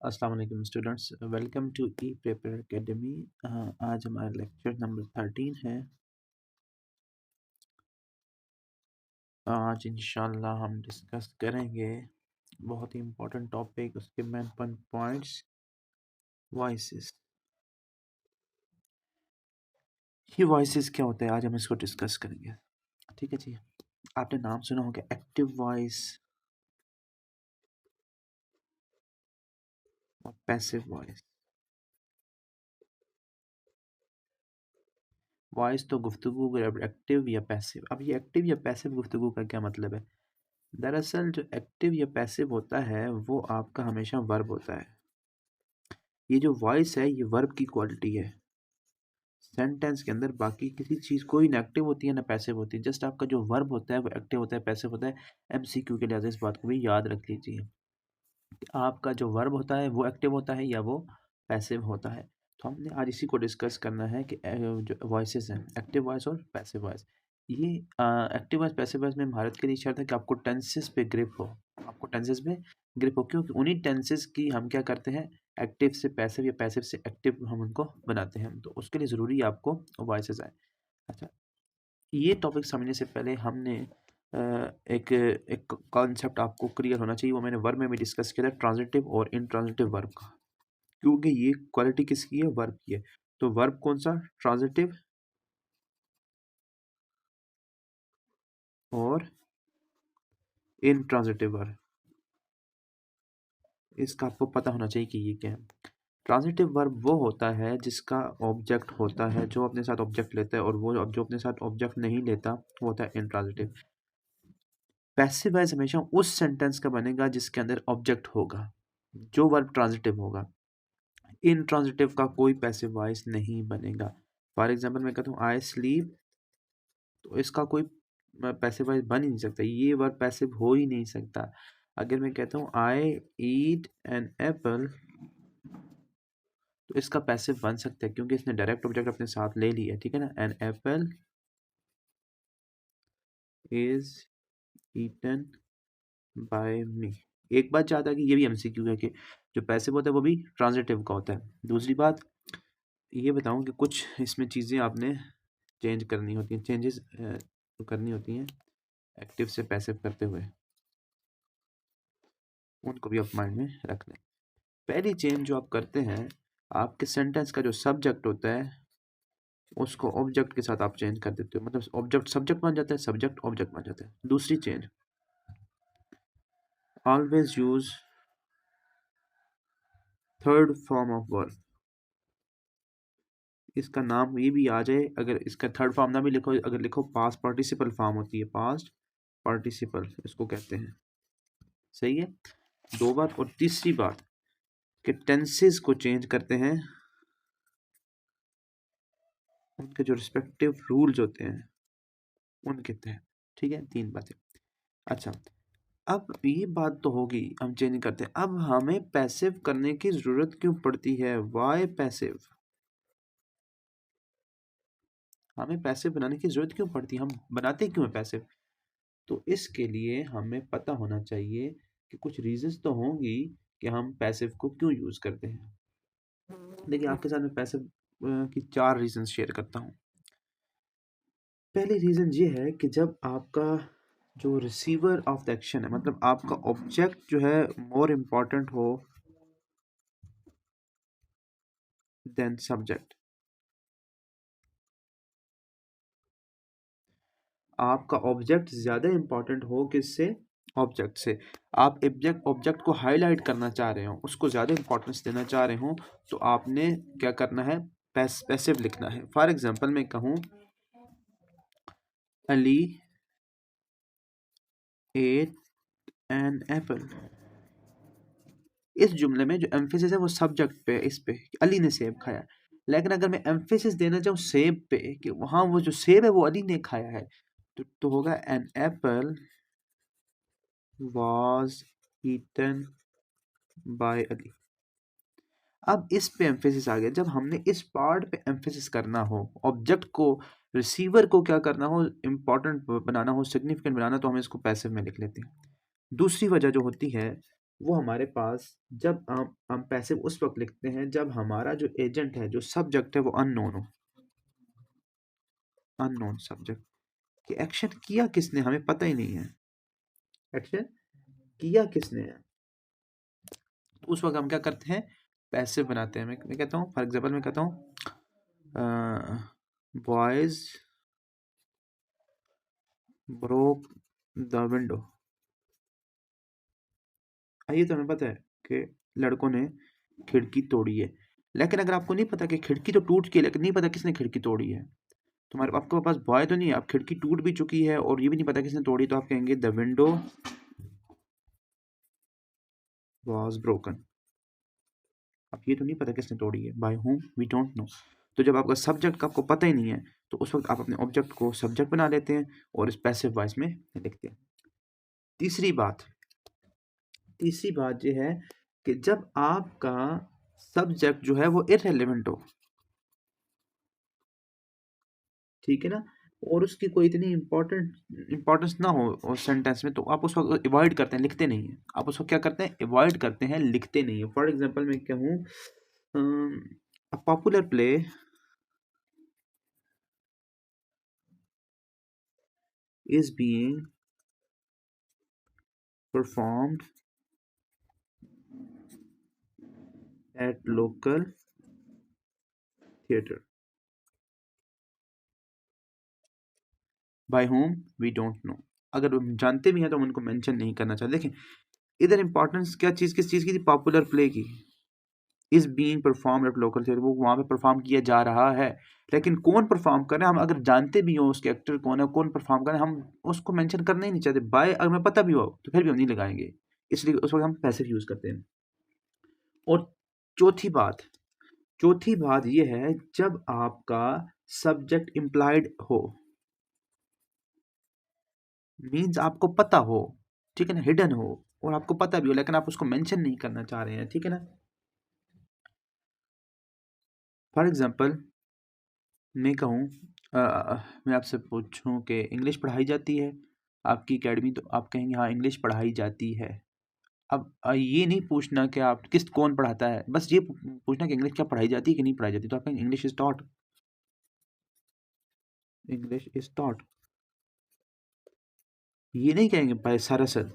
अस्सलाम वालेकुम students, welcome to E paper academy. आज हमारा लेक्चर नंबर 13 है। आज इंशाल्लाह हम डिस्कस करेंगे बहुत ही इम्पोर्टेंट टॉपिक, उसके मेन पॉइंट्स, वॉइसेस। ये वॉइसेस क्या होता है, आज हम इसको डिस्कस करेंगे। ठीक है जी। आपने नाम सुना होगा एक्टिव वॉइस और पैसिव वॉइस। वॉइस तो गुफ्तगू, एक्टिव या पैसिव। अब ये एक्टिव या पैसिव गुफ्तगू का क्या मतलब है? दरअसल जो एक्टिव या पैसिव होता है वो आपका हमेशा वर्ब होता है। ये जो वॉइस है ये वर्ब की क्वालिटी है सेंटेंस के अंदर। बाकी किसी चीज़ कोई ना एक्टिव होती है ना पैसिव होती है, जस्ट आपका जो वर्ब होता है वो एक्टिव होता है, पैसिव होता है। एमसीक्यू के लिहाज से इस बात को भी याद रख लीजिए कि आपका जो वर्ब होता है वो एक्टिव होता है या वो पैसिव होता है। तो हमने आज इसी को डिस्कस करना है कि जो वॉइसेस हैं, एक्टिव वॉइस और पैसिव वॉइस। ये एक्टिव वॉइस पैसिव वॉइस में महारत के लिए शर्त है कि आपको टेंसेस पे ग्रिप हो। आपको टेंसेस पे ग्रिप हो, क्योंकि उन्हीं टेंसेस की हम क्या करते हैं, एक्टिव से पैसिव या पैसिव से एक्टिव हम उनको बनाते हैं। तो उसके लिए ज़रूरी है आपको वॉइसेस आए। अच्छा, ये टॉपिक समझने से पहले हमने एक एक कॉन्सेप्ट आपको क्लियर होना चाहिए, वो मैंने वर्ब में भी डिस्कस किया था, ट्रांजिटिव और इंट्रांजिटिव वर्ब का। क्योंकि ये क्वालिटी किसकी है, वर्ब की है। तो वर्ब कौन सा, ट्रांजिटिव और इंट्रांजिटिव वर्ब, इसका आपको पता होना चाहिए कि ये क्या है। ट्रांजिटिव वर्ब वो होता है जिसका ऑब्जेक्ट होता है, जो अपने साथ ऑब्जेक्ट लेता है, और वो जो अपने साथ ऑब्जेक्ट नहीं लेता वो होता है इंट्रांजिटिव। पैसिव वॉइस हमेशा उस सेंटेंस का बनेगा जिसके अंदर ऑब्जेक्ट होगा, जो वर्ब ट्रांजिटिव होगा। इंट्रांजिटिव का कोई पैसिव वॉइस नहीं बनेगा। फॉर एग्जाम्पल मैं कहता हूँ आई स्लीप, तो इसका कोई पैसिव वॉइस बन ही नहीं सकता, ये वर्ब पैसिव हो ही नहीं सकता। अगर मैं कहता हूँ आई ईट एन एप्पल, तो इसका पैसिव बन सकता है क्योंकि इसने डायरेक्ट ऑब्जेक्ट अपने साथ ले लिया है। ठीक है ना, an apple is eaten by me. एक बात याद है कि ये भी एमसीक्यू है कि जो पैसिव होता है वो भी ट्रांजिटिव का होता है। दूसरी बात ये बताऊं कि कुछ इसमें चीज़ें आपने चेंज करनी होती हैं, चेंजेस करनी होती हैं एक्टिव से पैसिव करते हुए, उनको भी आप माइंड में रख लें। पहली चेंज जो आप करते हैं, आपके सेंटेंस का जो सब्जेक्ट होता है उसको ऑब्जेक्ट के साथ आप चेंज कर देते हो, मतलब ऑब्जेक्ट सब्जेक्ट बन जाता है, सब्जेक्ट ऑब्जेक्ट बन जाता है। दूसरी change, always use third form of verb. इसका नाम ये भी आ जाए, अगर इसका थर्ड फॉर्म ना भी लिखो, अगर लिखो पास्ट पार्टिसिपल फॉर्म होती है, पास्ट पार्टिसिपल इसको कहते हैं। सही है, दो बात। और तीसरी बात कि टेंसेस को चेंज करते हैं, उनके जो रिस्पेक्टिव रूल्स होते हैं उनके तहत। ठीक है, तीन बातें। अच्छा, अब ये बात तो होगी, हम चेंज करते हैं। अब हमें पैसिव करने की जरूरत क्यों पड़ती है, वाई पैसिव? हमें पैसिव बनाने की जरूरत क्यों पड़ती है, हम बनाते क्यों है पैसिव? तो इसके लिए हमें पता होना चाहिए कि कुछ रीजंस तो होंगी कि हम पैसिव को क्यों यूज करते हैं। देखिए, आपके साथ मैं पैसिव की चार रीजंस शेयर करता हूँ। पहली रीजन ये है कि जब आपका जो रिसीवर ऑफ द एक्शन है, मतलब आपका ऑब्जेक्ट जो है मोर इम्पोर्टेंट हो देन सब्जेक्ट, आपका ऑब्जेक्ट ज़्यादा इम्पोर्टेंट हो किससे, ऑब्जेक्ट से। आप ऑब्जेक्ट को हाईलाइट करना चाह रहे हो, उसको ज़्यादा इंपॉर्टेंस देना चाह रहे हो, तो आपने क्या करना है, पैसिव लिखना है। फॉर एग्जांपल मैं कहूँ अली एट एन एप्पल, इस जुमले में जो एम्फेसिस है वो सब्जेक्ट पे है, इस पे अली ने सेब खाया। लेकिन अगर मैं एम्फेसिस देना चाहूँ सेब पे कि वहाँ वो जो सेब है वो अली ने खाया है, तो होगा an apple was eaten by Ali. अब इस पे एम्फेसिस आ गया। जब हमने इस पार्ट पे एम्फेसिस करना हो, ऑब्जेक्ट को, रिसीवर को क्या करना हो, इंपॉर्टेंट बनाना हो, सिग्निफिकेंट बनाना, तो हम इसको पैसिव में लिख लेते हैं। दूसरी वजह जो होती है वो हमारे पास जब हम पैसिव उस वक्त लिखते हैं जब हमारा जो एजेंट है, जो सब्जेक्ट है, वो अननोन हो। अननोन सब्जेक्ट कि एक्शन किया किसने हमें पता ही नहीं है, एक्शन किया किसने है। तो उस वक्त हम क्या करते हैं, पैसिव बनाते हैं। मैं कहता हूँ, फॉर एग्जाम्पल मैं कहता हूँ बॉयज ब्रोक द विंडो। ये तो हमें पता है कि लड़कों ने खिड़की तोड़ी है, लेकिन अगर आपको नहीं पता कि खिड़की तो टूट गई, लेकिन नहीं पता किसने खिड़की तोड़ी है, तुम्हारे आपके पास बॉय तो नहीं है, अब खिड़की टूट भी चुकी है और ये भी नहीं पता किसने तोड़ी, तो आप कहेंगे द विंडो वॉज ब्रोकन। अब ये तो नहीं पता किसने तोड़ी है, by whom we don't know. तो जब आपका सब्जेक्ट का आपको पता ही नहीं है, तो उस वक्त आप अपने ऑब्जेक्ट को सब्जेक्ट बना लेते हैं और इस पैसिव वॉइस में लिखते हैं। तीसरी बात ये है कि जब आपका सब्जेक्ट जो है वो इररिलेवेंट हो, ठीक है ना, और उसकी कोई इतनी इम्पोर्टेंस ना हो उस सेंटेंस में, तो आप उस वक्त अवॉइड करते हैं, लिखते नहीं हैं। आप उसको क्या करते हैं, अवॉइड करते हैं, लिखते नहीं है। फॉर एग्जाम्पल मैं कहूँ, a popular play is being performed at local theater by whom we don't know। अगर हम जानते भी हैं तो हम उनको मेंशन नहीं करना चाहते। देखें इधर इंपॉर्टेंस क्या चीज़, किस चीज़ की थी, पॉपुलर प्ले की। Is being perform at local theatre, वो वहाँ पे परफॉर्म किया जा रहा है, लेकिन कौन परफॉर्म कर रहे हैं हम अगर जानते भी हो उसके एक्टर कौन है, कौन परफॉर्म कर रहे हैं, हम उसको मेंशन करना ही नहीं चाहते। बाय अगर हमें पता भी हो तो फिर भी हम नहीं लगाएंगे, इसलिए उस वक्त हम पैसिव यूज करते हैं। और चौथी बात ये है जब आपका सब्जेक्ट इम्प्लाइड हो, मीन्स आपको पता हो, ठीक है ना, हिडन हो और आपको पता भी हो लेकिन आप उसको मेंशन नहीं करना चाह रहे हैं, ठीक है ना। फॉर एग्जांपल मैं कहूँ, मैं आपसे पूछूं कि इंग्लिश पढ़ाई जाती है आपकी एकेडमी, तो आप कहेंगे हाँ इंग्लिश पढ़ाई जाती है। अब ये नहीं पूछना कि आप कौन पढ़ाता है, बस ये पूछना कि इंग्लिश क्या पढ़ाई जाती है कि नहीं पढ़ाई जाती, तो आप कहेंगे English is taught. English is taught, ये नहीं कहेंगे बाय सरसद।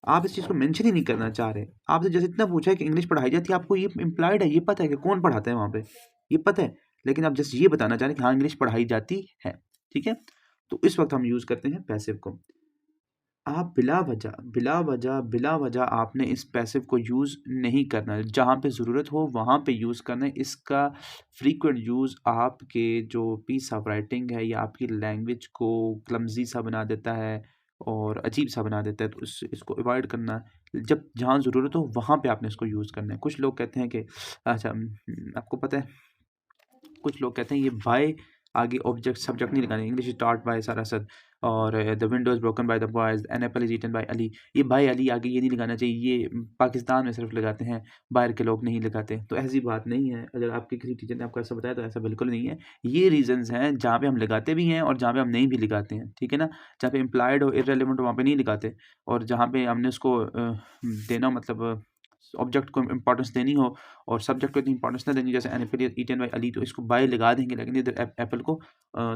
आप इस चीज़ को मेंशन ही नहीं करना चाह रहे। आपसे जैसे इतना पूछा है कि इंग्लिश पढ़ाई जाती है, आपको ये इम्प्लाइड है, ये पता है कि कौन पढ़ाता है वहाँ पे, ये पता है, लेकिन आप जस्ट ये बताना चाह रहे हैं कि हाँ इंग्लिश पढ़ाई जाती है, ठीक है। तो इस वक्त हम यूज़ करते हैं पैसिव को। आप बिला वजह आपने इस पैसिव को यूज़ नहीं करना है। जहाँ पे ज़रूरत हो वहाँ पे यूज़ करना है। इसका फ्रीक्वेंट यूज़ आपके जो पीस ऑफ राइटिंग है या आपकी लैंग्वेज को क्लमज़ी सा बना देता है और अजीब सा बना देता है, तो इसको अवॉइड करना है। जब जहाँ ज़रूरत हो वहाँ पे आपने इसको यूज़ करना है। कुछ लोग कहते हैं कि अच्छा, आपको पता है, कुछ लोग कहते हैं ये बाय आगे ऑब्जेक्ट सब्जेक्ट नहीं लगाने, इंग्लिश इज टॉट बाय सारासद, और the window is broken by the boys, an apple is eaten by Ali. ये बाय अली आगे ये नहीं लगाना चाहिए, ये पाकिस्तान में सिर्फ लगाते हैं, बाहर के लोग नहीं लगाते। तो ऐसी बात नहीं है, अगर आपके किसी टीचर ने आपको ऐसा बताया तो ऐसा बिल्कुल नहीं है। ये रीजंस हैं जहाँ पे हम लगाते भी हैं और जहाँ पे हम नहीं भी लगाते हैं, ठीक है ना। जहाँ पे इम्प्लाइड हो, इररेलेवेंट हो, वहाँ पे नहीं लगाते, और जहाँ पे हमने उसको देना मतलब ऑब्जेक्ट को इंपॉर्टेंस देनी हो और सब्जेक्ट को इतनी इंपॉर्टेंस ना देनी, जैसे an apple eaten by Ali, तो इसको बाय लगा देंगे लेकिन इधर एप्पल को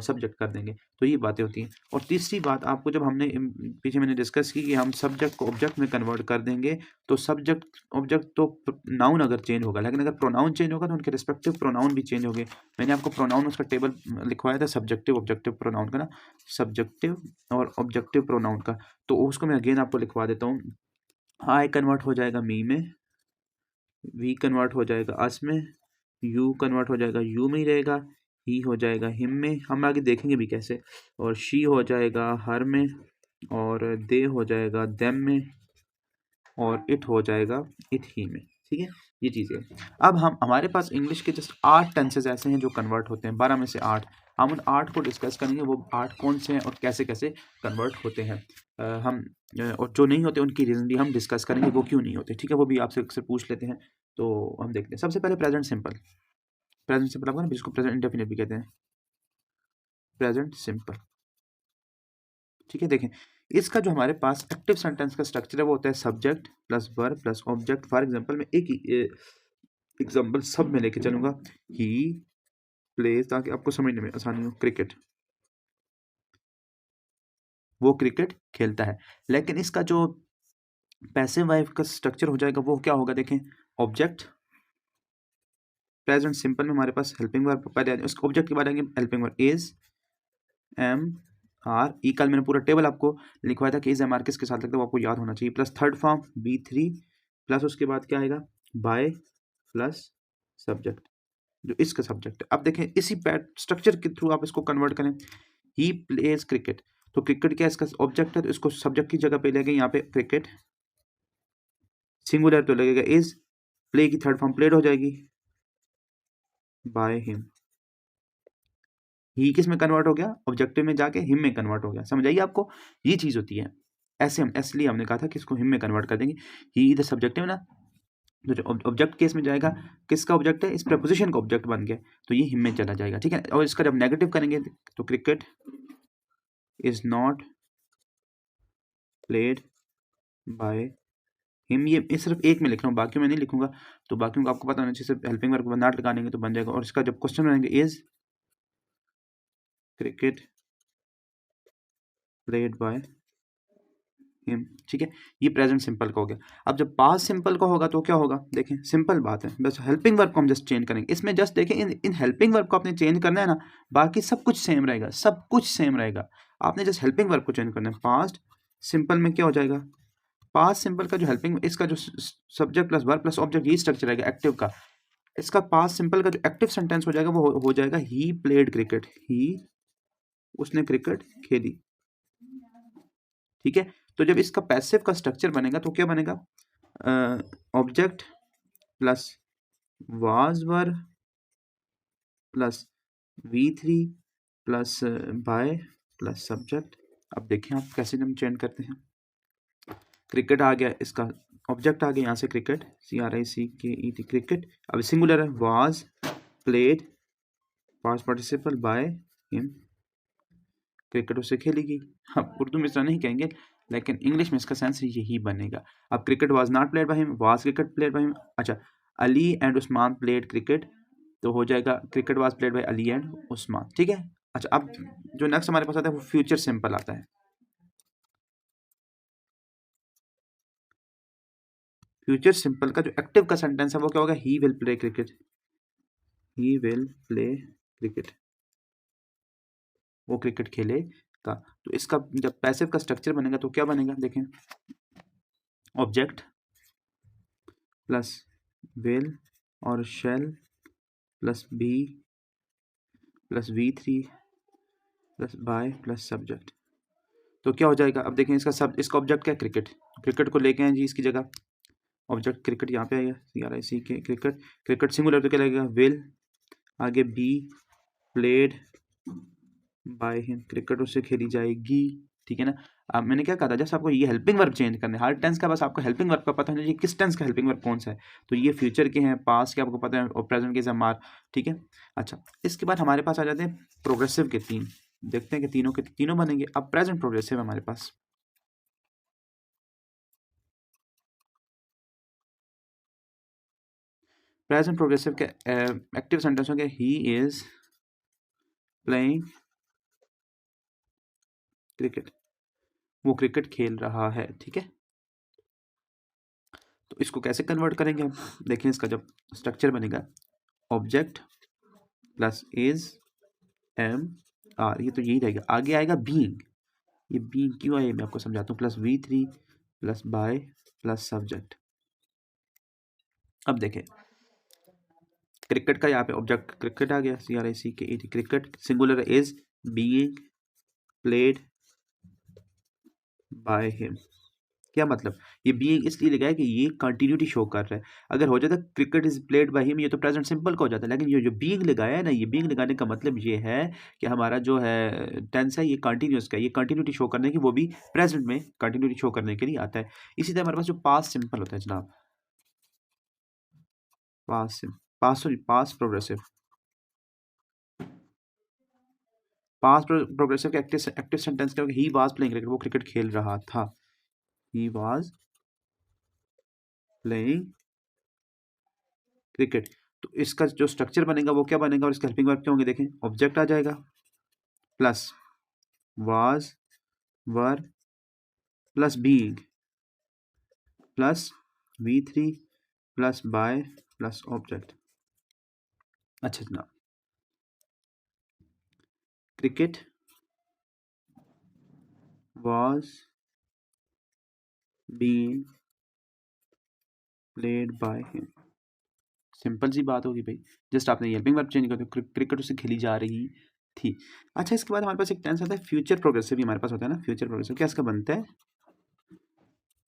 सब्जेक्ट कर देंगे। तो ये बातें होती हैं। और तीसरी बात आपको, जब हमने पीछे मैंने डिस्कस की कि हम सब्जेक्ट को ऑब्जेक्ट में कन्वर्ट कर देंगे, तो सब्जेक्ट ऑब्जेक्ट तो नाउन अगर चेंज होगा, लेकिन अगर प्रोनाउन चेंज होगा तो उनके रिस्पेक्टिव प्रोनाउन भी चेंज होंगे। मैंने आपको प्रोनाउन उसका टेबल लिखवाया था, सब्जेक्टिव ऑब्जेक्टिव प्रोनाउन का ना, सब्जेक्टिव और ऑब्जेक्टिव प्रोनाउन का, तो उसको मैं अगेन आपको लिखवा देता हूँ। आई कन्वर्ट हो जाएगा मी में, वी कन्वर्ट हो जाएगा अस में, यू कन्वर्ट हो जाएगा यू में ही रहेगा, ही हो जाएगा हिम में, हम आगे देखेंगे भी कैसे, और शी हो जाएगा हर में, और दे हो जाएगा देम में, और इट हो जाएगा इट ही में, ठीक है। ये चीज़ें अब हम हमारे पास इंग्लिश के जस्ट 8 टेंसेज ऐसे हैं जो कन्वर्ट होते हैं, 12 में से 8। हम उन 8 को डिस्कस करेंगे, वो 8 कौन से हैं और कैसे कैसे कन्वर्ट होते हैं। और जो नहीं होते उनकी रीज़न भी हम डिस्कस करेंगे, वो क्यों नहीं होते, ठीक है, वो भी आपसे अक्सर पूछ लेते हैं। तो हम देखते हैं सबसे पहले प्रेजेंट सिंपल। प्रेजेंट सिंपल आपको ना, जिसको प्रेजेंट इंडेफिनिट भी कहते हैं, प्रेजेंट सिंपल, ठीक है। देखें इसका जो हमारे पास एक्टिव सेंटेंस का स्ट्रक्चर है वो होता है subject plus verb plus object. For example मैं एक एग्जांपल सब में लेके चलूंगा, ही प्लेज, ताकि आपको समझने में आसानी हो। क्रिकेट, वो क्रिकेट खेलता है। लेकिन इसका जो पैसिव वाइफ का स्ट्रक्चर हो जाएगा वो क्या होगा, देखें, ऑब्जेक्ट प्रेजेंट सिंपल में हमारे पास हेल्पिंग वर्ब पहले उसके ऑब्जेक्ट के बाद आएंगे helping verb is am are ई। कल मैंने पूरा टेबल आपको लिखवाया था कि इज एम आर किसके साथ लगता है, वो आपको याद होना चाहिए। Plus third form V three plus उसके बाद क्या आएगा बाय प्लस सब्जेक्ट, जो इसका सब्जेक्ट है। अब देखें इसी पैट स्ट्रक्चर के थ्रू आप इसको कन्वर्ट करें। ही प्लेज क्रिकेट, तो क्रिकेट क्या इसका ऑब्जेक्ट है, तो इसको सब्जेक्ट की जगह पे ले गए यहाँ पे क्रिकेट, सिंगुलर तो लगेगा इज, प्ले की थर्ड फॉर्म प्लेड हो जाएगी बाय हिम। ही किस में कन्वर्ट हो गया, ऑब्जेक्टिव में जाके हिम में कन्वर्ट हो गया। समझ आइए आपको, ये चीज होती है। ऐसे हम इसलिए हमने कहा था कि इसको हिम में कन्वर्ट कर देंगे। ही इधर सब्जेक्टिव ना, तो जो ऑब्जेक्ट केस में जाएगा, किसका ऑब्जेक्ट है, इस प्रपोजिशन का ऑब्जेक्ट बन गया, तो ये हिम में चला जाएगा, ठीक है। और इसका जब नेगेटिव करेंगे तो cricket is not played by him, ये सिर्फ एक में लिख रहा हूँ, बाकी में नहीं लिखूंगा। तो बाकी को आपको पता होना चाहिए, सिर्फ हेल्पिंग वर्ब नॉट लगा देंगे तो बन जाएगा। और इसका जब क्वेश्चन बनाएंगे is cricket played by him, ठीक है। ये प्रेजेंट सिंपल का हो गया। अब जब पास्ट सिंपल का होगा तो क्या होगा, देखें सिंपल बात है, बस हेल्पिंग वर्ब को हम जस्ट चेंज करेंगे। इसमें जस्ट देखें इन हेल्पिंग वर्ब को आपने चेंज करना है ना, बाकी सब कुछ सेम रहेगा, सब कुछ सेम रहेगा। आपने जस्ट हेल्पिंग वर्ब को चेंज करना है। पास्ट सिंपल में क्या हो जाएगा, पास्ट सिंपल का जो हेल्पिंग, इसका जो subject plus verb plus object, यही स्ट्रक्चर रहेगा एक्टिव का। इसका पास्ट सिंपल का जो एक्टिव सेंटेंस हो जाएगा वो हो जाएगा ही प्लेड क्रिकेट, ही उसने क्रिकेट खेली, ठीक है। तो जब इसका पैसिव का स्ट्रक्चर बनेगा तो क्या बनेगा, object plus was were plus V three plus by plus subject. अब देखें आप कैसे हम चेंज करते हैं। क्रिकेट आ गया, इसका ऑब्जेक्ट आ गया यहाँ से क्रिकेट, CRICKET क्रिकेट। अब सिंगुलर है, was played past participle by him, cricket उससे खेलेगी। हम उर्दू में इस तरह नहीं कहेंगे, लेकिन इंग्लिश में इसका सेंस यही बनेगा। अब cricket was not played by him, was cricket played by him. अच्छा, Ali and Usman played cricket, तो हो जाएगा cricket was played by Ali and Usman, ठीक है। अच्छा, अब जो नेक्स्ट हमारे पास आता है वो फ्यूचर सिंपल आता है। फ्यूचर सिंपल का जो एक्टिव का सेंटेंस है वो क्या होगा, he will play cricket, he will play cricket, वो क्रिकेट खेलेगा। तो इसका जब पैसिव का स्ट्रक्चर बनेगा तो क्या बनेगा, देखें, ऑब्जेक्ट प्लस विल और shall plus be plus V three plus by plus subject, तो क्या हो जाएगा। अब देखें इसका ऑब्जेक्ट क्या है, क्रिकेट, क्रिकेट को लेके आए जी इसकी जगह, ऑब्जेक्ट क्रिकेट यहाँ पे आएगा, CRICK क्रिकेट, क्रिकेट सिंगुलर तो क्या लगेगा विल, आगे be played by him, cricket उससे खेली जाएगी, ठीक है ना। अब मैंने क्या कहा था, जैसे आपको ये हेल्पिंग वर्ब चेंज करने, हर टेंस का बस आपको हेल्पिंग वर्ब का पता होना चाहिए, किस टेंस का हेल्पिंग वर्ब कौन सा है। तो ये फ्यूचर के हैं, पास्ट के आपको पता है, और प्रेजेंट के समार, ठीक है। अच्छा, इसके बाद हमारे पास आ जाते हैं प्रोग्रेसिव के तीन, देखते हैं कि तीनों के तीनों बनेंगे। अब प्रेजेंट प्रोग्रेसिव है हमारे पास, प्रेजेंट प्रोग्रेसिव के एक्टिव सेंटेंस होंगे ही इज प्लेइंग क्रिकेट, वो क्रिकेट खेल रहा है, ठीक है। तो इसको कैसे कन्वर्ट करेंगे हम, देखिए इसका जब स्ट्रक्चर बनेगा, object plus is am are, ये तो यही रहेगा। आगे आएगा बीइंग, ये बीइंग क्यों आए मैं आपको समझाता हूँ, plus V three plus by plus subject. अब देखें क्रिकेट का यहाँ पे ऑब्जेक्ट क्रिकेट आ गया, CRICKET cricket, singular is being played by him. क्या मतलब, ये बीइंग इसलिए लगाया कि ये कंटिन्यूटी शो कर रहा है। अगर हो जाता cricket is played by him, ये तो प्रेजेंट सिंपल का हो जाता है, लेकिन ये जो बीइंग लगाया है ना, ये बीइंग लगाने का मतलब ये है कि हमारा जो है टेंस है ये कंटिन्यूस का, ये कंटिन्यूटी शो करने की, वो भी प्रेजेंट में कंटिन्यूटी शो करने के लिए आता है। इसी तरह हमारे पास जो पास्ट सिंपल होता है जनाब, पास्ट प्रोग्रेसिव, पास्ट प्रोग्रेसिव का एक्टिव सेंटेंस क्या होगा, ही वाज प्लेइंग क्रिकेट, वो क्रिकेट खेल रहा था, ही वाज प्लेइंग क्रिकेट। तो इसका जो स्ट्रक्चर बनेगा वो क्या बनेगा, और इसके हेल्पिंग वर्ब क्या होंगे, देखें ऑब्जेक्ट आ जाएगा plus was were plus being plus V3 plus by plus object. अच्छा जनाब, cricket was being played by him। Simple सी बात होगी भाई, जस्ट आपने हेल्पिंग वर्ब चेंज कर दिया, क्रिकेट उससे खेली जा रही थी। अच्छा, इसके बाद हमारे पास एक टेंस आता है फ्यूचर प्रोग्रेसिव भी हमारे पास होता है ना, फ्यूचर प्रोग्रेसिव क्या इसका बनता है,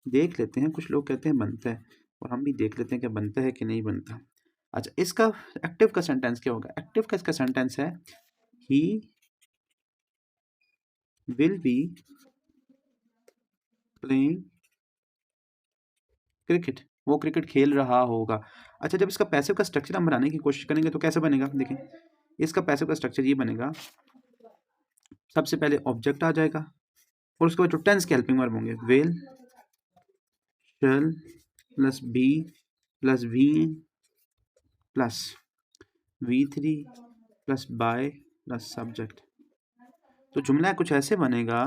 देख लेते हैं। कुछ लोग कहते हैं बनता है, और हम भी देख लेते हैं कि बनता है कि नहीं बनता। अच्छा, इसका एक्टिव का सेंटेंस क्या होगा, एक्टिव का इसका सेंटेंस है he will be playing cricket, वो क्रिकेट खेल रहा होगा। अच्छा, जब इसका पैसिव का स्ट्रक्चर हम बनाने की कोशिश करेंगे तो कैसे बनेगा, देखें इसका पैसिव का स्ट्रक्चर ये बनेगा, सबसे पहले ऑब्जेक्ट आ जाएगा, और उसके बाद जो टेंस के हेल्पिंग वर्ब होंगे will shall plus be plus V plus V3 plus by plus subject. तो जुमला कुछ ऐसे बनेगा,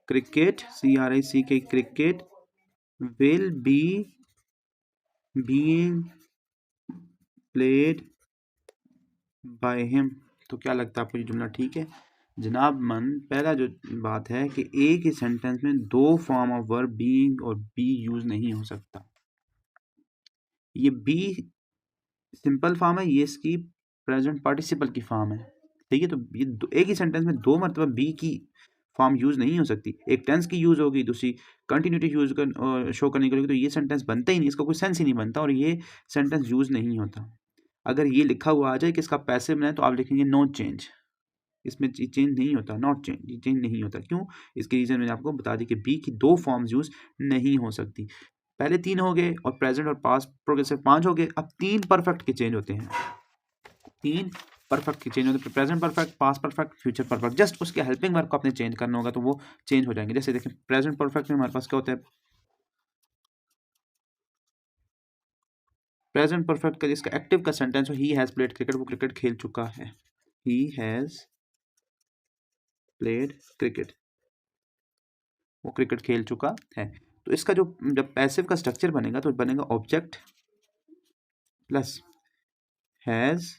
cricket CRICK cricket will be being played by him. तो क्या लगता है आपको ये जुमला ठीक है जनाब? मन पहला जो बात है कि एक ही सेंटेंस में दो फॉर्म ऑफ वर्ब बीइंग और बी यूज नहीं हो सकता। ये बी सिंपल फॉर्म है, ये इसकी प्रेजेंट पार्टिसिपल की फॉर्म है, ठीक है। तो ये एक ही सेंटेंस में दो मरतबा बी की फॉर्म यूज नहीं हो सकती, एक टेंस की यूज होगी, दूसरी कंटिन्यूटी यूज कर शो करने के लिए, तो ये सेंटेंस बनता ही नहीं, इसका कोई सेंस ही नहीं बनता, और ये सेंटेंस यूज नहीं होता। अगर ये लिखा हुआ आ जाए कि इसका पैसिव में है तो आप लिखेंगे नो चेंज, इसमें चेंज नहीं होता, नॉट चेंज, ये चेंज नहीं होता। क्यों? इसके रीजन मैंने आपको बता दी कि बी की दो फॉर्म्स यूज नहीं हो सकती। पहले तीन हो गए, और प्रेजेंट और पास्ट प्रोग्रेसिव पांच हो गए, अब तीन परफेक्ट के चेंज होते हैं, तीन परफेक्ट के चेंज होते हैं, present perfect, past perfect, future perfect. Just उसके हेल्पिंग वर्ब को आपने चेंज करना होगा तो वो चेंज हो जाएंगे। जैसे देखें प्रेजेंट परफेक्ट में हमारे पास क्या होता है, प्रेजेंट परफेक्ट का जिसका एक्टिव का सेंटेंस हो, ही हैज प्लेड क्रिकेट, वो क्रिकेट खेल चुका है, ही हैज प्लेड क्रिकेट, वो क्रिकेट खेल चुका है। तो इसका जो जब पैसिव का स्ट्रक्चर बनेगा तो बनेगा object plus has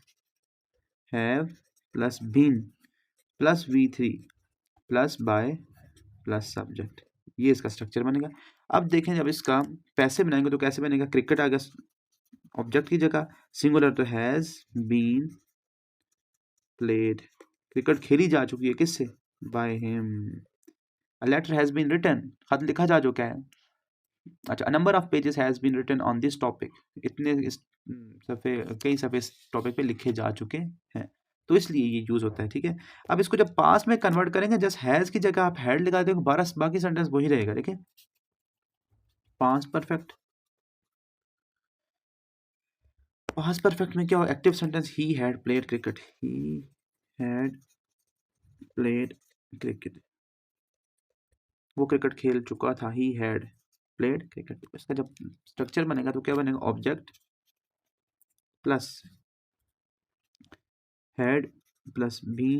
have plus been plus V3 plus by plus subject, ये इसका स्ट्रक्चर बनेगा। अब देखें जब इसका पैसे बनाएंगे तो कैसे बनेगा, क्रिकेट आ गया ऑब्जेक्ट की जगह, सिंगुलर तो हैज बीन प्लेड, क्रिकेट खेली जा चुकी है किससे, by him. A letter has been written, खत लिखा जा चुका है। अच्छा, number of pages has been written on this topic, इतने इस सफ़े कई सफ़े इस टॉपिक पे लिखे जा चुके हैं, तो इसलिए ये यूज़ होता है, ठीक है। अब इसको जब पास में कन्वर्ट करेंगे, जस्ट हैज़ की जगह आप हैड लगा देंगे, बाकी सेंटेंस वही रहेगा, देखिए पास्ट परफेक्ट, पास्ट परफेक्ट में क्या हो, active sentence he had played cricket, he had played cricket, वो क्रिकेट खेल चुका था, ही हैड प्लेड क्रिकेट। इसका जब स्ट्रक्चर बनेगा तो क्या बनेगा, object plus had plus be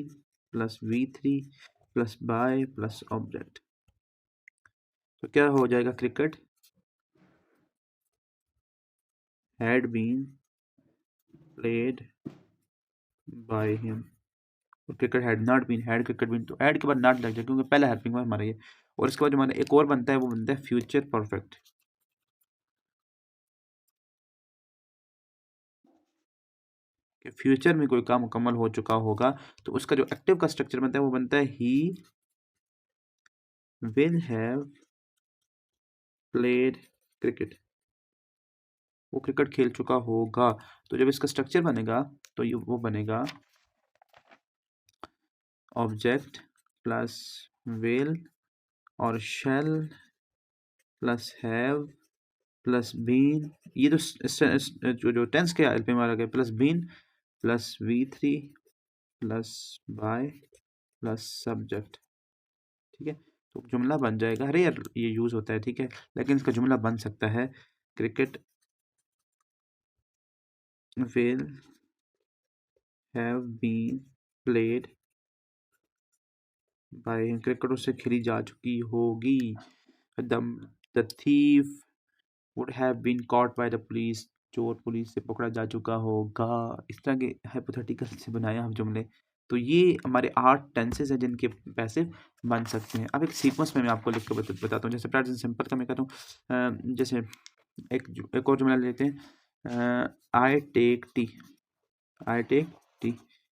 plus V3 plus by plus object. तो क्या हो जाएगा, cricket had been played by him, और cricket had not been, had cricket been, तो हैड के बाद नॉट लग जाए क्योंकि पहला हेल्पिंग वर्ब हमारा ये। और इसके बाद जो हमारा एक और बनता है वो बनता है फ्यूचर परफेक्ट। कि फ्यूचर में कोई काम मुकम्मल हो चुका होगा तो उसका जो एक्टिव का स्ट्रक्चर बनता है वो बनता है he will have played cricket, वो क्रिकेट खेल चुका होगा। तो जब इसका स्ट्रक्चर बनेगा तो ये वो बनेगा ऑब्जेक्ट प्लस विल और shall plus have plus been, ये तो जो टेंस के हेल्पिंग वाला गया, plus been plus V3 plus by plus subject, ठीक है। तो जुमला बन जाएगा। अरे यार ये यूज होता है, ठीक है, लेकिन इसका जुमला बन सकता है cricket will have been played by, cricket उससे खेली जा चुकी होगी। The the thief would have been caught by the police, चोर पुलिस से पकड़ा जा चुका होगा। इस तरह के हाइपोथेटिकल से बनाए हम जुमले। तो ये हमारे 8 टेंसेस हैं जिनके पैसिव बन सकते हैं। अब एक सीक्वेंस में मैं आपको लिख के बताता हूँ। जैसे प्रेजेंट सिंपल का मैं कहता हूँ, जैसे एक और जुमला लेते हैं, I take tea, I take tea,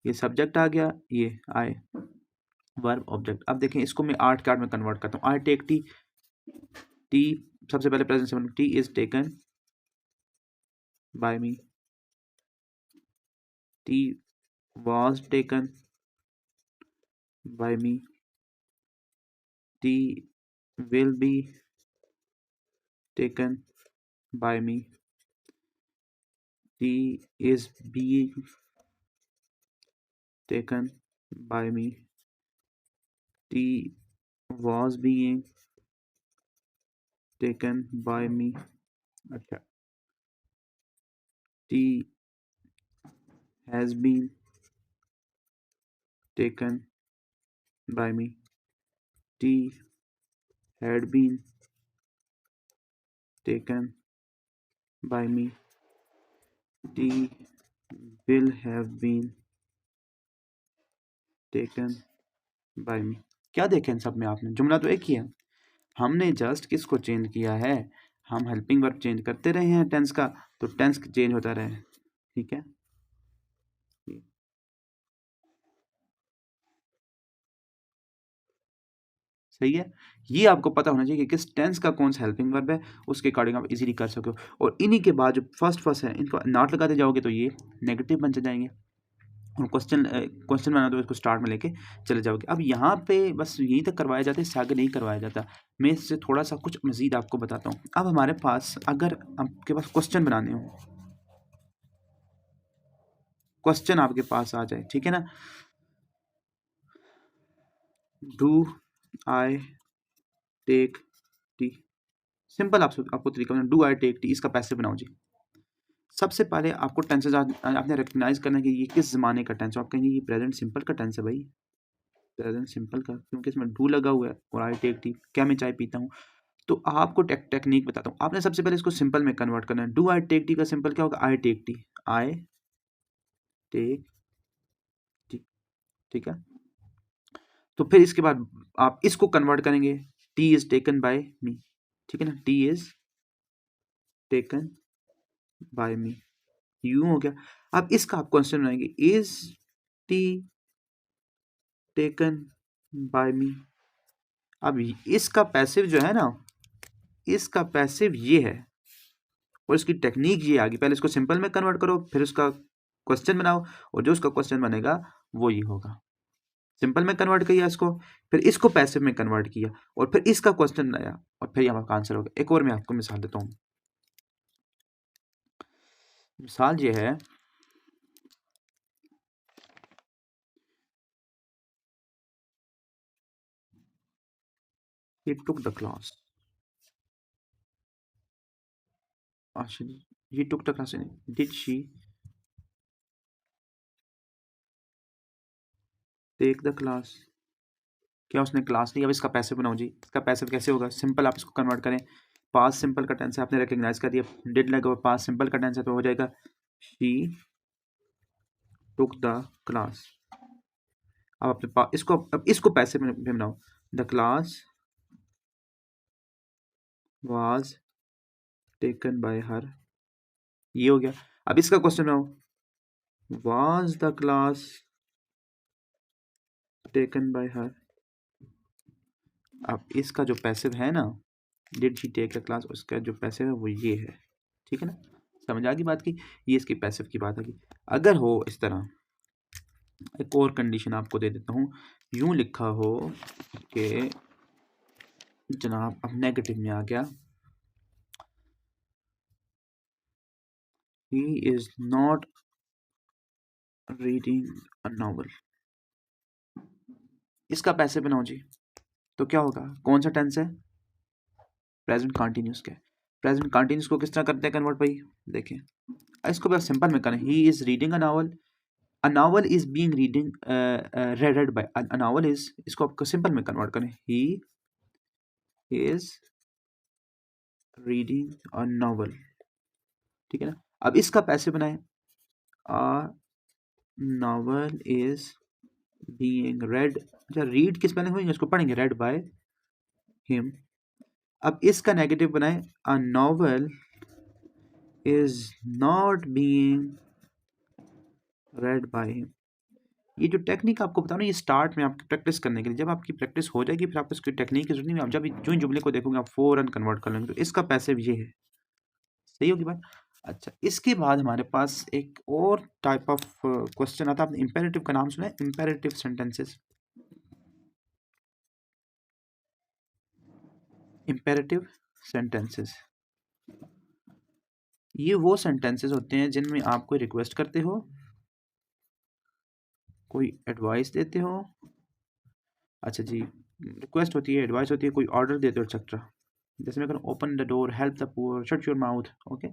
ये सब्जेक्ट आ गया, ये आई वर्ब ऑब्जेक्ट। अब देखें इसको मैं 8 के 8 में कन्वर्ट करता हूँ। आई टेक टी, टी सबसे पहले present simple, T is taken by me, T was taken by me, tea will be taken by me, tea is being taken by me, tea was being taken by me, अच्छा, tea has been taken by me, tea had been taken by me, tea will have been taken by me। क्या देखें इन सब में आपने? जुमला तो एक ही है, हमने जस्ट किसको चेंज किया है, हम हेल्पिंग वर्ब चेंज करते रहे हैं टेंस का, तो टेंस चेंज होता रहे, ठीक है। सही है। ये आपको पता होना चाहिए कि किस टेंस का कौन सा हेल्पिंग वर्ब है, उसके अकॉर्डिंग आप इजीली कर सको। और इन्हीं के बाद जो फर्स्ट है इनको नॉट लगाते जाओगे तो ये नेगेटिव बन जाएंगे। और क्वेश्चन बना तो इसको स्टार्ट में लेके चले जाओगे। अब यहाँ पे बस यहीं तक करवाया जाता है, इससे आगे नहीं करवाया जाता। मैं इससे थोड़ा सा कुछ मजीद आपको बताता हूँ। अब हमारे पास अगर आपके पास क्वेश्चन बनाने हो, क्वेश्चन आपके पास आ जाए, ठीक है ना, do I take tea, simple आपको तरीका, डू आई टेक टी, इसका पैसे बनाओ जी। सबसे पहले आपको टेंसेज आपने रिकग्नाइज करना है कि ये किस ज़माने का टेंस है। आप कहेंगे ये प्रेजेंट सिंपल का टेंस है भाई, प्रेजेंट सिंपल का, क्योंकि इसमें डू लगा हुआ है और आई टेक टी, क्या मैं चाय पीता हूँ। तो आपको टेक्निक बताता हूँ। आपने सबसे पहले इसको सिंपल में कन्वर्ट करना है। डू आई टेक टी का सिंपल क्या होगा, I take tea, I take tea, ठीक है। तो फिर इसके बाद आप इसको कन्वर्ट करेंगे, टी इज टेकन बाय मी, ठीक है ना, टी इज टेकन बाय मी, यूं हो गया। अब इसका आप क्वेश्चन बनाएंगे, इज टी टेकन बाय मी। अब इसका पैसिव जो है ना, इसका पैसिव ये है, और इसकी टेक्निक ये आ गई। पहले इसको सिंपल में कन्वर्ट करो, फिर उसका क्वेश्चन बनाओ, और जो उसका क्वेश्चन बनेगा वो ये होगा। सिंपल में कन्वर्ट किया इसको, फिर इसको पैसिव में कन्वर्ट किया, और फिर इसका क्वेश्चन बनाया, और फिर यहाँ का आंसर होगा। एक और मैं आपको मिसाल देता हूँ। मिसाल ये है, he took the class, अच्छा, he took the class, did she take the class, क्या उसने क्लास ली। अब इसका पैसिव बनाओ जी। इसका पैसिव कैसे होगा, सिंपल आप इसको कन्वर्ट करें, पास्ट सिंपल का टेंस है, आपने रिकग्नाइज कर दिया, डिड लगा हुआ, पास्ट सिंपल का टेंस है, तो हो जाएगा शी टुक द क्लास। अब अपने पास इसको, अब इसको पैसिव में बनाओ, the class was taken by her, ये हो गया। अब इसका क्वेश्चन बनाओ, was the class taken by her. अब इसका जो पैसिव है ना, did she take the class, उसका जो पैसिव है वो ये है, ठीक है ना। समझ आ गई बात की, ये इसकी पैसिव की बात आ गई। अगर हो इस तरह, एक और कंडीशन आपको दे देता हूँ, यूं लिखा हो कि जनाब, अब नेगेटिव में आ गया, he is not reading a novel, इसका पैसे बनाओ जी, तो क्या होगा, कौन सा टेंस है, प्रेजेंट कंटिन्यूस का। प्रेजेंट कंटिन्यूस को किस तरह करते हैं कन्वर्ट भाई, देखें इसको बस सिंपल में करें, he is reading a novel, a novel is being reading read by, a novel is, इसको आपको सिंपल में कन्वर्ट करें, he is reading a novel, ठीक है ना। अब इसका पैसे बनाएं, a novel is being read, अच्छा रीड किस पहले हुई, इसको पढ़ेंगे रेड बाय हिम। अब इसका नेगेटिव बनाएं, a novel is not being red by him. ये जो टेक्निक आपको बताऊँ ना, ये स्टार्ट में आपकी प्रैक्टिस करने के लिए, जब आपकी प्रैक्टिस हो जाएगी फिर आपको इसकी टेक्निक की जरूरत नहीं है, आप जब जो इन जुमले को देखोगे आप फौरन कन्वर्ट कर लेंगे। तो इसका पैसिव ये है, सही होगी बात। अच्छा, इसके बाद हमारे पास एक और टाइप ऑफ क्वेश्चन आता है, आपने इंपेरेटिव का नाम सुना है, इंपेरेटिव सेंटेंसेस। इंपेरेटिव सेंटेंसेस ये वो सेंटेंसेस होते हैं जिनमें आप कोई रिक्वेस्ट करते हो, कोई एडवाइस देते हो, अच्छा जी, रिक्वेस्ट होती है, एडवाइस होती है, कोई ऑर्डर देते हो एक्सेट्रा। जैसे मैं कहूँ open the door, help the poor, shut your mouth, okay,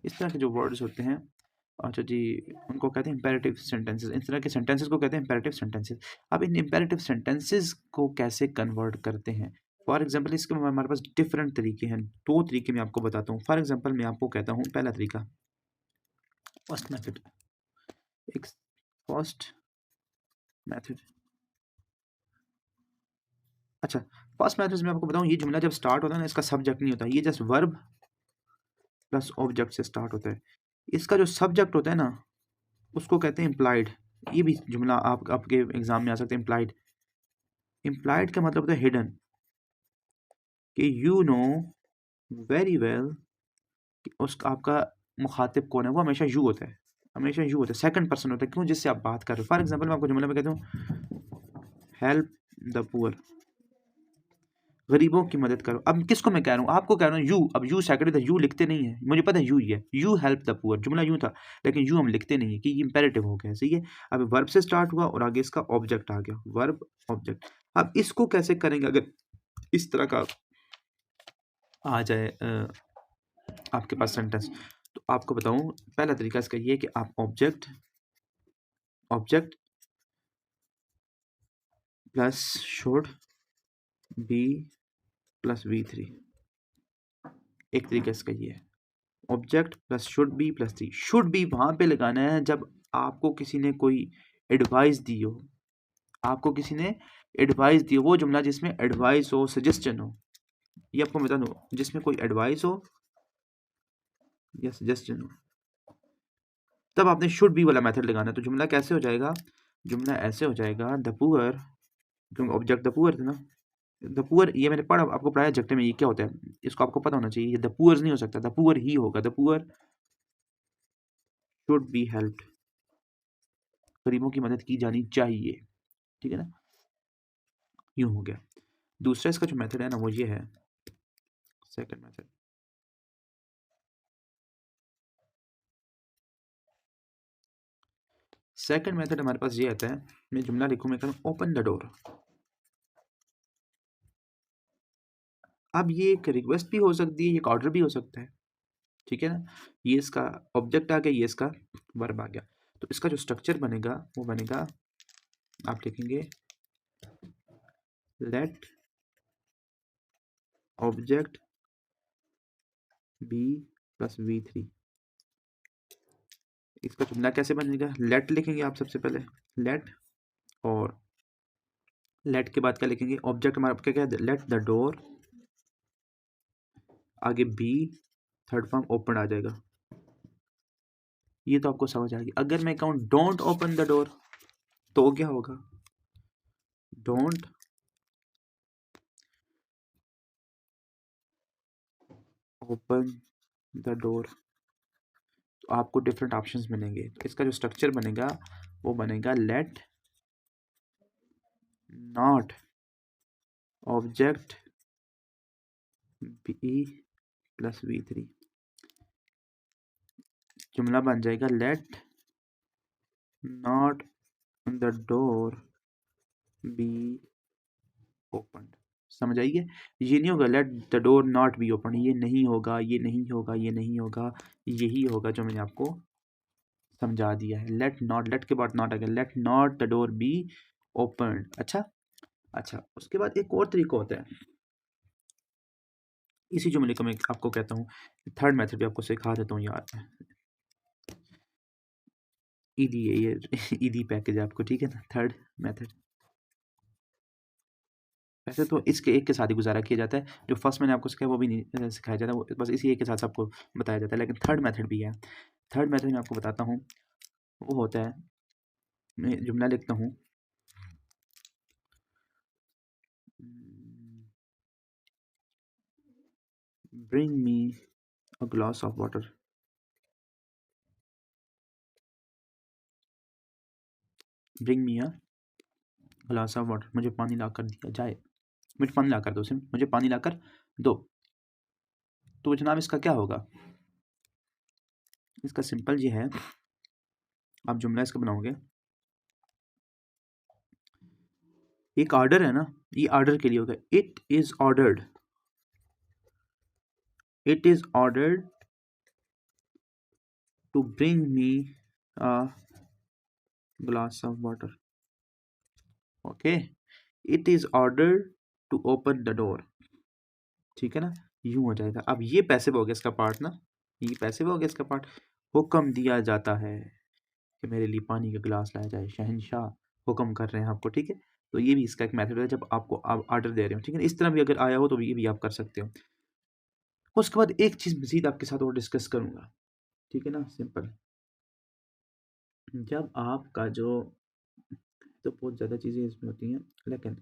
इस तरह के जो वर्ड्स होते हैं, अच्छा जी, उनको कहते हैं इंपेरेटिव सेंटेंसेस। इस तरह के सेंटेंसेस को कहते हैं इंपेरेटिव सेंटेंसेस। अब इन इंपेरेटिव सेंटेंसेस को कैसे कन्वर्ट करते हैं, फॉर एग्जाम्पल इसके हमारे पास डिफरेंट तरीके हैं, दो तरीके मैं आपको बताता हूँ। फॉर एग्जाम्पल मैं आपको कहता हूँ पहला तरीका, फर्स्ट मेथड, एक फर्स्ट मेथड, अच्छा, फर्स्ट मेथड में आपको बताऊँ, ये जुमला जब स्टार्ट होता है ना, इसका सब्जेक्ट नहीं होता, ये जस्ट वर्ब प्लस ऑब्जेक्ट से स्टार्ट होता है। इसका जो सब्जेक्ट होता है ना, उसको कहते हैं इम्प्लाइड। ये भी जुमला आपके एग्जाम में आ सकते हैं, इम्प्लाइड। इम्प्लाइड का मतलब होता है हिडन, कि यू नो वेरी वेल कि उसका आपका मुखातिब कौन है, वो हमेशा यू होता है, हमेशा यू होता है, सेकंड पर्सन होता है, क्यों, जिससे आप बात कर रहे हो। फॉर एग्जाम्पल मैं आपको जुमला में कहता हूँ हेल्प द पुअर, गरीबों की मदद करो। अब किसको मैं कह रहा हूँ, आपको कह रहा हूँ यू। अब यू सेकंड यू लिखते नहीं है, मुझे पता है यू ही है, यू हेल्प द पुअर, जुमला यूं था, लेकिन यू हम लिखते नहीं है कि ये इंपेरेटिव हो गया, सही है। अब वर्ब से स्टार्ट हुआ और आगे इसका ऑब्जेक्ट आ गया, वर्ब ऑब्जेक्ट। अब इसको कैसे करेंगे, अगर इस तरह का आ जाए आपके पास सेंटेंस, तो आपको बताऊं पहला तरीका इसका ये है कि आप object, object plus should be plus V3, एक तरीका इसका ये है, object plus should be plus three. Should be वहां पे लगाना है जब आपको किसी ने कोई एडवाइस दी हो, आपको किसी ने एडवाइस दी हो, वो जुमला जिसमें एडवाइस हो, सजेशन हो, ये आपको बता दूं, जिसमें कोई एडवाइस हो या सजेशन हो, तब आपने शुड बी वाला मेथड लगाना है। तो जुमला कैसे हो जाएगा, जुमला ऐसे हो जाएगा, द पुअर, क्योंकि ऑब्जेक्ट द पुअर थे ना, द पुअर ये मैंने पढ़ा, आपको पढ़ाया एडजेक्टिव में, ये क्या होता है, इसको आपको पता होना चाहिए, ये द पुअर नहीं हो सकता, द पुअर ही होगा, the poor should be helped, गरीबों की मदद की जानी चाहिए, ठीक है ना, यूं हो गया। दूसरा इसका जो मेथड है ना, वो ये है, सेकंड मेथड। सेकंड मेथड हमारे पास ये आता है, मैं जुमला लिखूं, मैं कहूं ओपन द डोर। अब ये एक रिक्वेस्ट भी हो सकती है, एक ऑर्डर भी हो सकता है, ठीक है ना। ये इसका ऑब्जेक्ट आ गया, ये इसका वर्ब आ गया। तो इसका जो स्ट्रक्चर बनेगा वो बनेगा, आप लिखेंगे late object be plus V3। इसका जुमला कैसे बनेगा, लेट लिखेंगे आप सबसे पहले, लेट, और लेट के बाद क्या लिखेंगे, ऑब्जेक्ट हमारा क्या क्या है, लेट द डोर, आगे बी, थर्ड फॉर्म ओपन आ जाएगा। ये तो आपको समझ आ गई। अगर मैं कहूँ डोंट ओपन द डोर, तो क्या होगा, डोंट ओपन द डोर, तो आपको डिफरेंट ऑप्शंस मिलेंगे। तो इसका जो स्ट्रक्चर बनेगा वो बनेगा let not object be plus V3, जुमला बन जाएगा let not the door be open. समझ आइए, ये नहीं होगा let the door not be open, ये नहीं होगा, ये नहीं होगा, ये नहीं होगा, यही होगा जो मैंने आपको समझा दिया है। लेट नॉट, लेट के बाद नॉट आ गया, late not the door be open. अच्छा अच्छा, उसके बाद एक और तरीका होता है, इसी जुमले को मैं आपको कहता हूँ, थर्ड मेथड भी आपको सिखा देता हूँ यार। ईदी है ये ईदी पैकेज है आपको, ठीक है ना। थर्ड मेथड, वैसे तो इसके एक के साथ ही गुजारा किया जाता है, जो फर्स्ट मैंने आपको सिखाया वो भी नहीं सिखाया जाता, वो बस इसी एक के साथ आपको बताया जाता है, लेकिन थर्ड मेथड भी है। थर्ड मेथड मैं आपको बताता हूँ, वो होता है, मैं जुमला लिखता हूँ, bring me a glass of water. Bring me a glass of water, मुझे पानी ला कर दिया जाए, मुझे पानी ला कर दो, सिम मुझे पानी ला कर दो। तो जनाब इसका क्या होगा, इसका सिंपल ये है, आप जुमला इसका बनाओगे, एक ऑर्डर है ना, ये ऑर्डर के लिए होगा, it is ordered, it is ordered to bring me a glass of water. Okay, it is ordered to open the door, ठीक है ना, यूं हो जाएगा। अब ये पैसिव हो गया इसका पार्ट ना, ये पैसिव हो गया इसका पार्ट। हुक्म दिया जाता है कि मेरे लिए पानी का गिलास लाया जाए, शहनशाह हुक्म कर रहे हैं आपको, ठीक है। तो ये भी इसका एक मेथड है, जब आपको आप ऑर्डर दे रहे हो, ठीक है, इस तरह भी अगर आया हो तो ये भी आप कर सकते हो। उसके बाद एक चीज़ मजीद आपके साथ और डिस्कस करूंगा, ठीक है ना, सिंपल। जब आपका जो, तो बहुत ज़्यादा चीज़ें इसमें होती हैं, लेकिन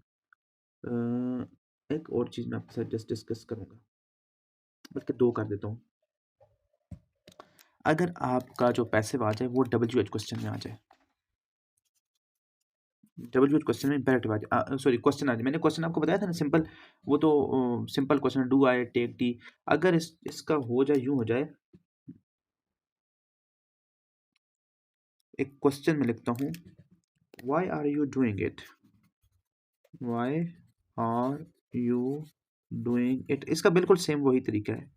एक और चीज़ मैं आपके साथ जस्ट डिस्कस करूंगा, बल्कि दो कर देता हूँ। अगर आपका जो पैसिव आ जाए वो WH क्वेश्चन में आ जाए, WH क्वेश्चन में इम्पेरेटिव आ जाए, सॉरी क्वेश्चन आ जाए, मैंने क्वेश्चन आपको बताया था ना सिंपल, वो तो simple question, do I take tea, अगर इसका हो जाए, यूं हो जाए, एक क्वेश्चन में लिखता हूँ, why are you doing it, why are you doing it, इसका बिल्कुल सेम वही तरीका है,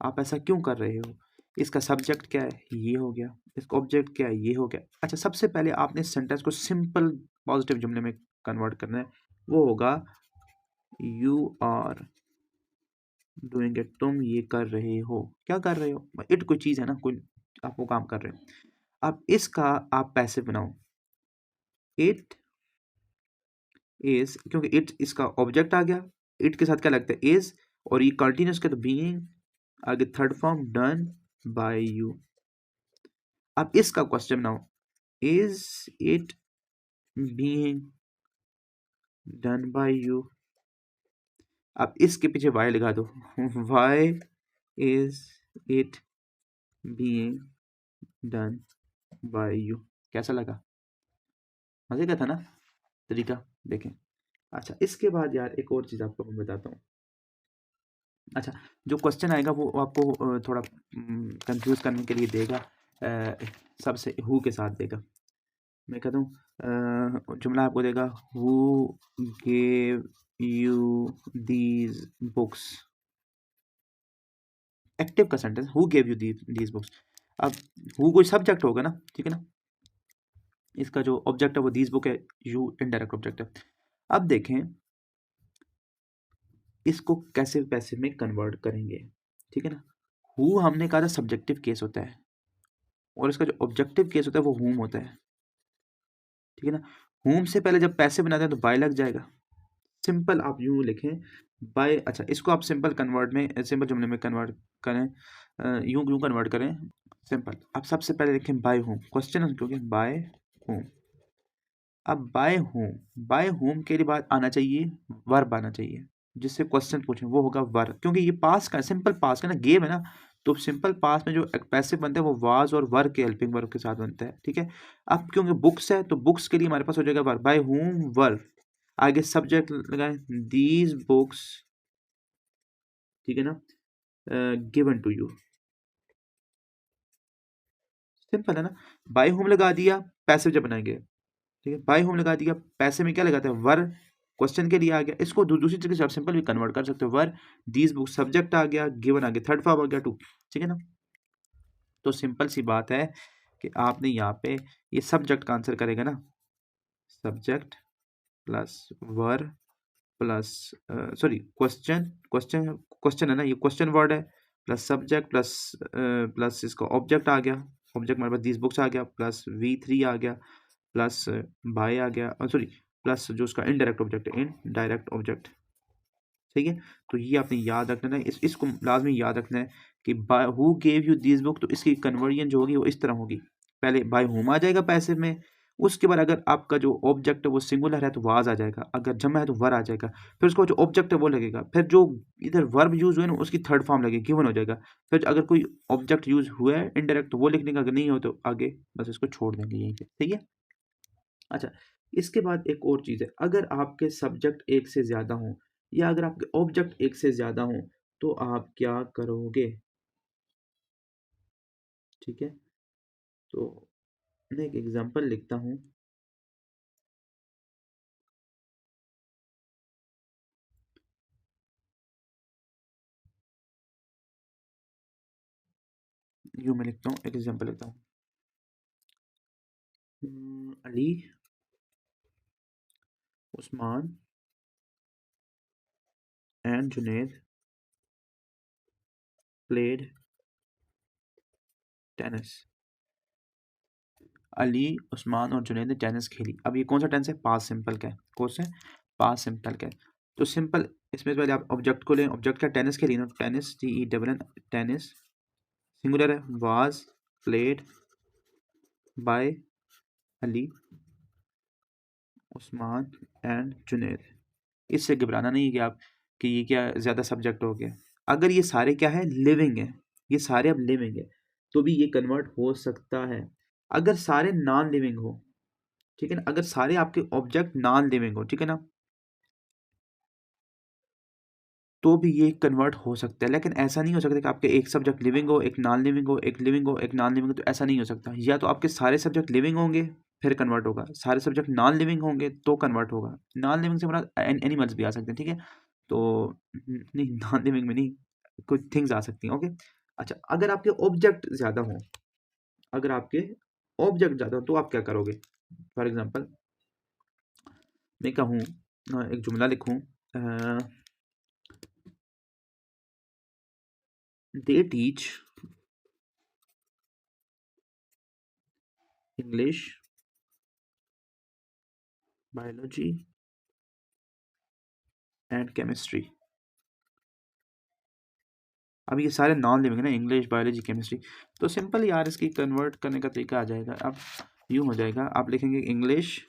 आप ऐसा क्यों कर रहे हो। इसका सब्जेक्ट क्या है, ये हो गया, इसका ऑब्जेक्ट क्या है, ये हो गया। अच्छा, सबसे पहले आपने सेंटेंस को सिंपल पॉजिटिव जुमले में कन्वर्ट करना है, वो होगा यू आर डूइंग इट, तुम ये कर रहे हो, क्या कर रहे हो, इट कोई चीज़ है ना, कोई आप वो काम कर रहे हो। अब इसका आप पैसिव बनाओ, इट इज, क्योंकि इट इसका ऑब्जेक्ट आ गया, इट के साथ क्या लगता है, इज, और ये कंटिन्यूस के तो बीइंग, आगे third form done by you. अब इसका क्वेश्चन बनाओ, is it being done by you. अब इसके पीछे वाई लगा दो why is it being done by you. कैसा लगा, मजे का था ना तरीका, देखें। अच्छा, इसके बाद यार एक और चीज़ आपको मैं बताता हूँ। अच्छा, जो क्वेश्चन आएगा वो आपको थोड़ा कंफ्यूज करने के लिए देगा, सबसे हु के साथ देगा। मैं कहता हूँ जुमला आपको देगा, who gave you these books, active का sentence, who gave you these books. अब हु कोई सब्जेक्ट होगा ना, ठीक है ना, इसका जो ऑब्जेक्ट है वो दीज बुक है, यू इनडायरेक्ट ऑब्जेक्ट है। अब देखें इसको कैसे पैसे में कन्वर्ट करेंगे, ठीक है ना। हु हमने कहा था सब्जेक्टिव केस होता है, और इसका जो ऑब्जेक्टिव केस होता है वो हुम होता है, ठीक है ना। हुम से पहले जब पैसे बनाते हैं तो बाय लग जाएगा, सिंपल आप यूं लिखें बाय। अच्छा, इसको आप सिंपल कन्वर्ट में, सिंपल जुमले में कन्वर्ट करें, यूं यूं कन्वर्ट करें सिंपल। आप सबसे पहले लिखें बाय होम, क्वेश्चन क्योंकि बाय होम। अब बाय होम के लिए बाद आना चाहिए, वर्ब आना चाहिए, जिससे क्वेश्चन पूछें वो होगा वर, क्योंकि ये पास का सिंपल पास का ना गेम है ना, तो सिंपल पास में जो पैसिव बनते हैं वो वाज और वर के हेल्पिंग वर्ब के साथ बनता है, ठीक है। अब क्योंकि बुक्स है तो बुक्स के लिए हमारे पास हो जाएगा वर, बाय होम वर, आगे सब्जेक्ट लगाएं दीज बुक्स, ठीक है ना, गिवन टू यू, सिंपल है ना। बाय होम लगा दिया, पैसिव जब बनाएंगे, ठीक है, बाय होम लगा दिया, पैसे में क्या लगाते हैं वर, क्वेश्चन के लिए आ गया, इसको दूसरी तरीके से आप सिंपल भी कन्वर्ट कर सकते हो, वर दीज बुक, सब्जेक्ट आ गया, गिवन आ गया, थर्ड फॉर्म आ गया टू, ठीक है ना। तो सिंपल सी बात है कि आपने यहाँ पे ये सब्जेक्ट का आंसर करेगा ना, सब्जेक्ट प्लस वर प्लस सॉरी क्वेश्चन, क्वेश्चन है ना, ये क्वेश्चन वर्ड है, प्लस सब्जेक्ट प्लस प्लस इसका ऑब्जेक्ट आ गया, ऑब्जेक्ट हमारे पास दीज बुक्स आ गया, प्लस V3 आ गया, प्लस बाय आ गया, सॉरी प्लस जो उसका इनडायरेक्ट ऑब्जेक्ट है, इनडायरेक्ट ऑब्जेक्ट, ठीक है। तो ये आपने याद रखना है, इसको लाजमी याद रखना है कि by who gave you this book, तो इसकी कन्वर्जन जो होगी वो इस तरह होगी, पहले बाय हुम आ जाएगा पैसिव में, उसके बाद अगर आपका जो ऑब्जेक्ट है वो सिंगुलर है तो वाज आ जाएगा, अगर जमा है तो वर आ जाएगा, फिर उसका जो ऑब्जेक्ट है वो लगेगा, फिर जो इधर वर्ब यूज हुए ना उसकी थर्ड फॉर्म लगेगी, गिवन हो जाएगा, फिर अगर कोई ऑब्जेक्ट यूज हुआ है इनडायरेक्ट तो वो लिखने का, अगर नहीं हो तो आगे बस इसको छोड़ देंगे यहीं पे, ठीक है। अच्छा, इसके बाद एक और चीज़ है, अगर आपके सब्जेक्ट एक से ज़्यादा हों या अगर आपके ऑब्जेक्ट एक से ज़्यादा हों तो आप क्या करोगे, ठीक है। तो मैं एक एग्जांपल लिखता हूँ, यूँ मैं लिखता हूँ, एक एग्जांपल लिखता हूँ, Ali, Usman and Junaid played tennis, Ali, Usman और जुनैद ने टेनिस खेली। अब ये कौन सा टेंस है, पास्ट सिंपल का है, कौन सा है, पास्ट सिंपल का है। तो सिंपल इसमें पहले आप ऑब्जेक्ट को लें, ऑब्जेक्ट का टेनिस खेली ना, टेनिस TENN, टेनिस सिंगुलर है, was played by Ali, Usman and Junaid. इससे घबराना नहीं है कि आप कि ये क्या ज़्यादा सब्जेक्ट हो गया, अगर ये सारे क्या है, लिविंग है, ये सारे अब लिविंग है तो भी ये कन्वर्ट हो सकता है, अगर सारे नॉन लिविंग हो, ठीक है ना, अगर सारे आपके ऑब्जेक्ट नॉन लिविंग हो, ठीक है ना, तो भी ये कन्वर्ट हो सकता है, लेकिन ऐसा नहीं हो सकता कि आपके एक सब्जेक्ट लिविंग हो, एक नॉन लिविंग हो, एक लिविंग हो, एक नॉन लिविंग हो, तो ऐसा नहीं हो सकता, या तो आपके सारे सब्जेक्ट लिविंग होंगे फिर कन्वर्ट होगा, सारे सब्जेक्ट नॉन लिविंग होंगे तो कन्वर्ट होगा, नॉन लिविंग से हमारा एनिमल्स भी आ सकते हैं, ठीक है। तो नहीं, नॉन लिविंग में नहीं, कुछ थिंग्स आ सकती हैं, ओके। अच्छा, अगर आपके ऑब्जेक्ट ज़्यादा हों, अगर आपके ऑब्जेक्ट ज़्यादा हो तो आप क्या करोगे, फॉर एग्जाम्पल मैं कहूँ, एक जुमला लिखूँ, they teach English, biology and chemistry. अब ये सारे नॉन लिविंग है ना, इंग्लिश, बायोलॉजी, केमिस्ट्री, तो सिंपल यार इसकी कन्वर्ट करने का तरीका आ जाएगा। अब यूँ हो जाएगा, आप लिखेंगे इंग्लिश,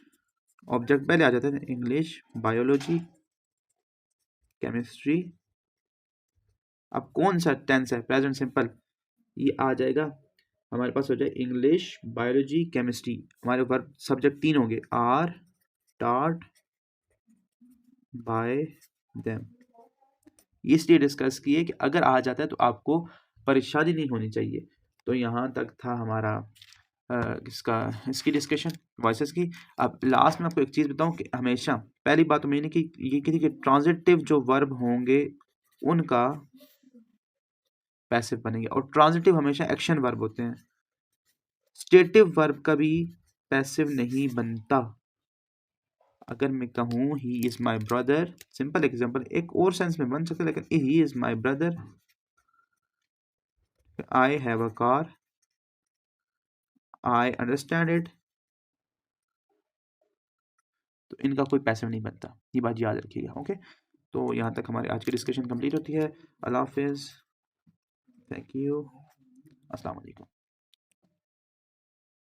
ऑब्जेक्ट पहले आ जाता है, इंग्लिश, बायोलॉजी, केमिस्ट्री, अब कौन सा टेंस है, प्रेजेंट सिंपल, ये आ जाएगा हमारे पास, हो जाए इंग्लिश, बायोलॉजी, केमिस्ट्री, हमारे वर्ब सब्जेक्ट तीन होंगे, आर टॉट बाय देम। इसलिए डिस्कस किए कि अगर आ जाता है तो आपको परेशानी नहीं होनी चाहिए। तो यहाँ तक था हमारा इसका इसकी डिस्कशन वॉइसेस की। अब लास्ट में आपको एक चीज़ बताऊँ कि हमेशा पहली बात तो मैंने कि ये कही कि ट्रांजिटिव जो वर्ब होंगे उनका पैसिव बनेंगे, और ट्रांजिटिव हमेशा एक्शन वर्ब होते हैं, स्टेटिव वर्ब कभी पैसिव नहीं बनता। अगर मैं कहूँ he is my brother, simple example, एक और सेंस में बन सकता है, लेकिन he is my brother, I have a car, I understand it, तो इनका कोई पैसिव नहीं बनता, ये बात याद रखिएगा, ओके। तो यहाँ तक हमारी आज की डिस्कशन कंप्लीट होती है। अल्लाह हाफिज़, थैंक यू, अस्सलाम वालेकुम।